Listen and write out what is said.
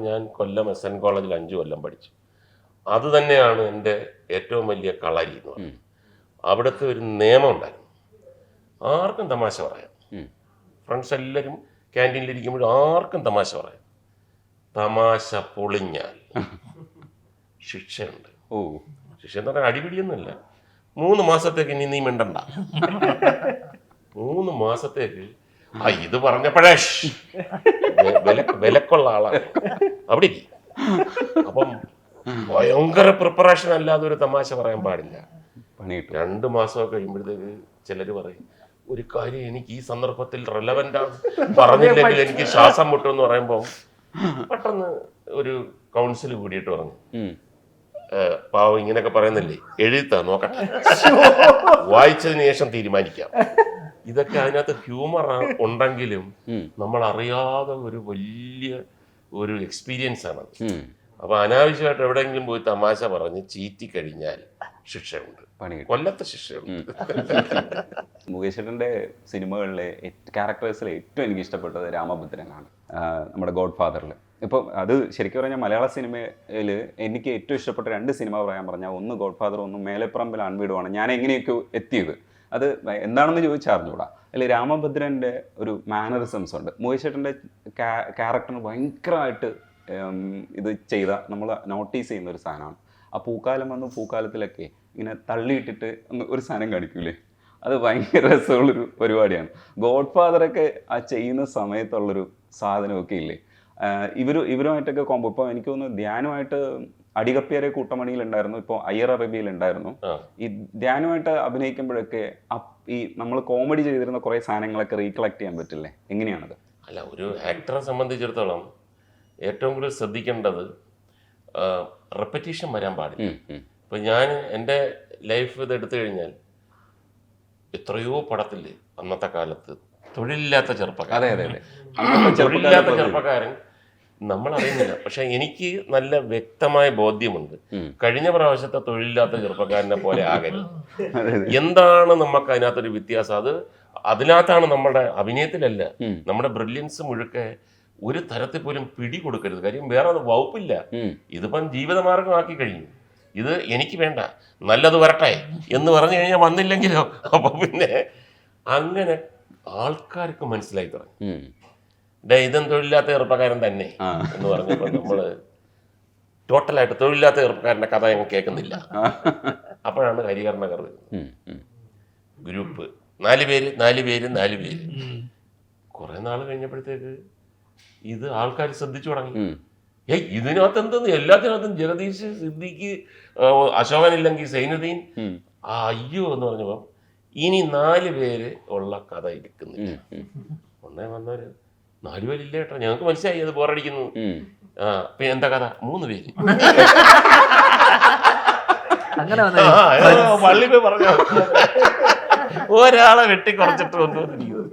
ഞാൻ കൊല്ലം SN കോളേജിൽ 5 കൊല്ലം പഠിച്ചു. അത് തന്നെയാണ് എൻ്റെ ഏറ്റവും വലിയ കളരി എന്ന് പറയുന്നത്. അവിടുത്തെ ഒരു നിയമം ഉണ്ടായിരുന്നു, ആർക്കും തമാശ പറയാം. ഫ്രണ്ട്സ് എല്ലാവരും ക്യാൻറ്റീനിലിരിക്കുമ്പോൾ ആർക്കും തമാശ പറയാം. തമാശ പൊളിഞ്ഞാൽ ശിക്ഷയുണ്ട്. ശിക്ഷ എന്ന് പറഞ്ഞാൽ അടിപിടിയൊന്നുമില്ല. 3 മാസത്തേക്ക് ഇനി നീ മിണ്ടണ്ട. 3 മാസത്തേക്ക് ഇത് പറഞ്ഞപ്പോഴേ വിലക്കുള്ള ആളാണ് അവിടെ. അപ്പം ഭയങ്കര പ്രിപ്പറേഷൻ അല്ലാതെ ഒരു തമാശ പറയാൻ പാടില്ല. 2 മാസമൊക്കെ കഴിയുമ്പോഴത്തേക്ക് ചിലർ പറയും, ഒരു കാര്യം എനിക്ക് ഈ സന്ദർഭത്തിൽ റെലവൻ്റ് ആണ്, പറഞ്ഞില്ലെങ്കിൽ എനിക്ക് ശ്വാസം മുട്ടുമെന്ന് പറയുമ്പോൾ പെട്ടെന്ന് ഒരു കൗൺസിൽ കൂടിയിട്ട് പറഞ്ഞു, പാവം ഇങ്ങനെയൊക്കെ പറയുന്നില്ലേ, എഴുതാ നോക്കട്ടെ, വായിച്ചതിന് ശേഷം തീരുമാനിക്കാം. ഇതൊക്കെ അതിനകത്ത് ഹ്യൂമർ ഉണ്ടെങ്കിലും നമ്മൾ അറിയാതെ ഒരു വലിയ ഒരു എക്സ്പീരിയൻസ് ആണ്. അപ്പൊ അനാവശ്യമായിട്ട് എവിടെയെങ്കിലും പോയി തമാശ പറഞ്ഞ് ചീറ്റി കഴിഞ്ഞാൽ ശിക്ഷയുണ്ട്, കൊല്ലത്തെ ശിക്ഷയുണ്ട്. മുകേഷ് ചേട്ടൻ്റെ സിനിമകളിലെ ക്യാരക്ടേഴ്സിൽ ഏറ്റവും എനിക്ക് ഇഷ്ടപ്പെട്ടത് രാമഭദ്രനാണ്, നമ്മുടെ ഗോഡ് ഫാദറിൽ. ഇപ്പം അത് ശരിക്കും പറഞ്ഞാൽ മലയാള സിനിമയിൽ എനിക്ക് ഏറ്റവും ഇഷ്ടപ്പെട്ട 2 സിനിമ പറയാൻ പറഞ്ഞാൽ, ഒന്ന് ഗോഡ് ഫാദർ, ഒന്ന് മേലെപ്പറമ്പിൽ ആൺവീടുമാണ്. ഞാൻ എങ്ങനെയൊക്കെ എത്തിയത് അത് എന്താണെന്ന് ചോദിച്ചാൽ അറിഞ്ഞൂടാ. അതിൽ രാമഭദ്രൻ്റെ ഒരു മാനറിസംസ് ഉണ്ട്. മുകേഷ് ചേട്ടൻ്റെ ക്യാരക്ടറിന് ഭയങ്കരമായിട്ട് ഇത് ചെയ്ത നമ്മൾ നോട്ടീസ് ചെയ്യുന്ന ഒരു സാധനമാണ്. ആ പൂക്കാലം വന്ന് പൂക്കാലത്തിലൊക്കെ ഇങ്ങനെ തള്ളിയിട്ടിട്ട് ഒരു സാധനം കാണിക്കൂലേ, അത് ഭയങ്കര രസമുള്ളൊരു പരിപാടിയാണ്. ഗോഡ് ഫാദറൊക്കെ ആ ചെയ്യുന്ന സമയത്തുള്ളൊരു സാധനമൊക്കെ ഇല്ലേ, ഇവരുമായിട്ടൊക്കെ കോമ്പോ. ഇപ്പോൾ എനിക്ക് തോന്നുന്നു ധ്യാനുമായിട്ട് അടികപ്പിയരെ കൂട്ടമണിയിലുണ്ടായിരുന്നു, ഇപ്പോൾ അയ്യർ അറബിയിലുണ്ടായിരുന്നു. ഈ ധ്യാനുമായിട്ട് അഭിനയിക്കുമ്പോഴൊക്കെ ഈ നമ്മൾ കോമഡി ചെയ്തിരുന്ന കുറേ സാധനങ്ങളൊക്കെ റീകളക്ട് ചെയ്യാൻ പറ്റില്ലേ, എങ്ങനെയാണത്? അല്ല, ഒരു ആക്ടറെ സംബന്ധിച്ചിടത്തോളം ഏറ്റവും കൂടുതൽ ശ്രദ്ധിക്കേണ്ടത് റെപ്പറ്റീഷൻ വരാൻ പാടില്ല. ഇപ്പം ഞാൻ എൻ്റെ ലൈഫ് ഇത് എടുത്തു കഴിഞ്ഞാൽ എത്രയോ പടത്തിൽ അന്നത്തെ കാലത്ത് തൊഴിലില്ലാത്ത ചെറുപ്പക്കാരൻ നമ്മൾ അറിയുന്നില്ല. പക്ഷെ എനിക്ക് നല്ല വ്യക്തമായ ബോധ്യമുണ്ട്, കഴിഞ്ഞ പ്രാവശ്യത്തെ തൊഴിലില്ലാത്ത ചെറുപ്പക്കാരനെ പോലെ ആകരുത്. എന്താണ് നമുക്ക് അതിനകത്തൊരു വ്യത്യാസം? അതിനകത്താണ് നമ്മുടെ അഭിനയത്തിലല്ല, നമ്മുടെ ബ്രില്യൻസ് മുഴുക്കെ ഒരു തരത്തിൽ പോലും പിടി കൊടുക്കരുത്. കാര്യം വേറെ വകുപ്പില്ല. ഇതിപ്പം ജീവിതമാർഗമാക്കി കഴിഞ്ഞു. ഇത് എനിക്ക് വേണ്ട, നല്ലത് വരട്ടെ എന്ന് പറഞ്ഞു കഴിഞ്ഞാൽ വന്നില്ലെങ്കിലോ. അപ്പൊ പിന്നെ അങ്ങനെ ആൾക്കാർക്ക് മനസ്സിലായി തുടങ്ങി, ഇതും തൊഴിലില്ലാത്ത ചെറുപ്പക്കാരൻ തന്നെ എന്ന് പറഞ്ഞപ്പോൾ നമ്മള് ടോട്ടലായിട്ട് തൊഴിലില്ലാത്ത ചെറുപ്പക്കാരൻ്റെ കഥ ഞങ്ങൾ കേൾക്കുന്നില്ല. അപ്പോഴാണ് ഹരികർണകർ ഗ്രൂപ്പ് 4 പേര്. കുറെ നാൾ കഴിഞ്ഞപ്പോഴത്തേക്ക് ഇത് ആൾക്കാർ ശ്രദ്ധിച്ചു തുടങ്ങി. ഇതിനകത്ത് എന്തെന്ന്, എല്ലാത്തിനകത്തും ജഗദീഷ്, സിദ്ദിഖ്, അശോകൻ ഇല്ലെങ്കിൽ സൈനുദ്ദീൻ, അയ്യോ എന്ന് പറഞ്ഞപ്പോൾ ഇനി 4 പേര് ഉള്ള കഥ എടുക്കുന്നില്ല. ഒന്നേ വന്നവര് 4 പേരില്ല കേട്ടോ, ഞങ്ങൾക്ക് മനസ്സിലായി അത് ബോറടിക്കുന്നു. പിന്നെ എന്താ കഥ? 3 പേര്. പള്ളി പോയി പറഞ്ഞു, ഒരാളെ വെട്ടി കുറച്ചിട്ട് കൊണ്ടുവന്നിരിക്കുന്നത്.